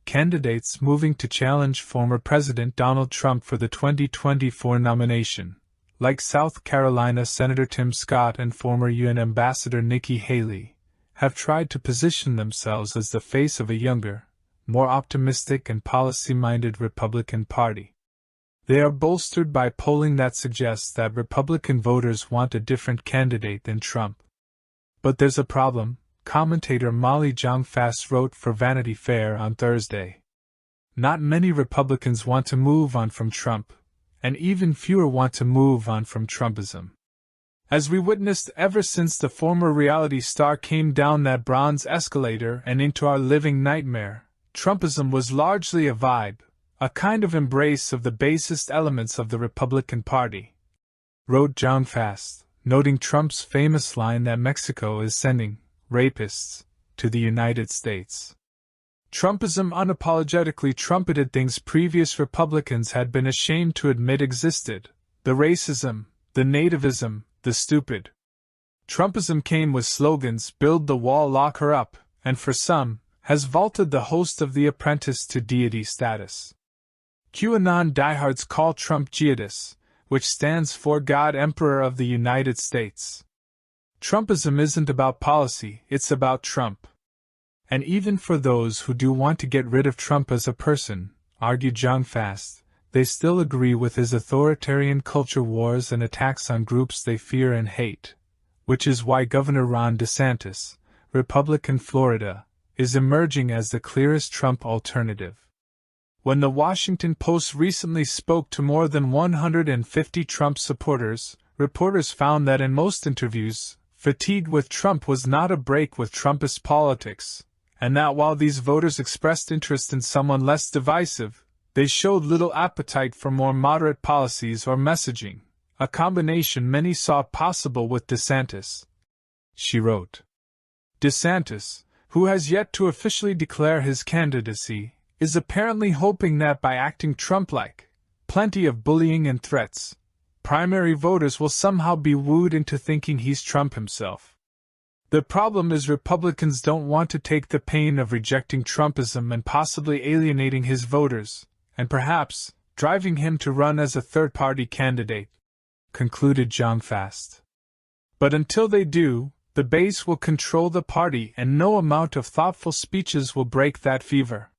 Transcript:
candidates moving to challenge former President Donald Trump for the 2024 nomination, like South Carolina Senator Tim Scott and former UN Ambassador Nikki Haley, have tried to position themselves as the face of a younger, more optimistic and policy-minded Republican Party. They are bolstered by polling that suggests that Republican voters want a different candidate than Trump. But there's a problem, commentator Molly Jong-Fast wrote for Vanity Fair on Thursday. Not many Republicans want to move on from Trump, and even fewer want to move on from Trumpism. As we witnessed ever since the former reality star came down that bronze escalator and into our living nightmare, Trumpism was largely a vibe, a kind of embrace of the basest elements of the Republican Party, wrote Jong-Fast, noting Trump's famous line that Mexico is sending rapists to the United States. Trumpism unapologetically trumpeted things previous Republicans had been ashamed to admit existed: the racism, the nativism, the stupid. Trumpism came with slogans: build the wall, lock her up, and for some, has vaulted the host of The Apprentice to deity status. QAnon diehards call Trump Jesus, which stands for God Emperor of the United States. Trumpism isn't about policy, it's about Trump. And even for those who do want to get rid of Trump as a person, argued Jong-Fast, they still agree with his authoritarian culture wars and attacks on groups they fear and hate, which is why Governor Ron DeSantis, Republican Florida, is emerging as the clearest Trump alternative. When the Washington Post recently spoke to more than 150 Trump supporters, reporters found that in most interviews, fatigue with Trump was not a break with Trumpist politics, and that while these voters expressed interest in someone less divisive, they showed little appetite for more moderate policies or messaging, a combination many saw possible with DeSantis. She wrote. DeSantis, who has yet to officially declare his candidacy, is apparently hoping that by acting Trump-like, plenty of bullying and threats, primary voters will somehow be wooed into thinking he's Trump himself. The problem is Republicans don't want to take the pain of rejecting Trumpism and possibly alienating his voters, and perhaps driving him to run as a third-party candidate, concluded Jong-Fast. But until they do, the base will control the party and no amount of thoughtful speeches will break that fever.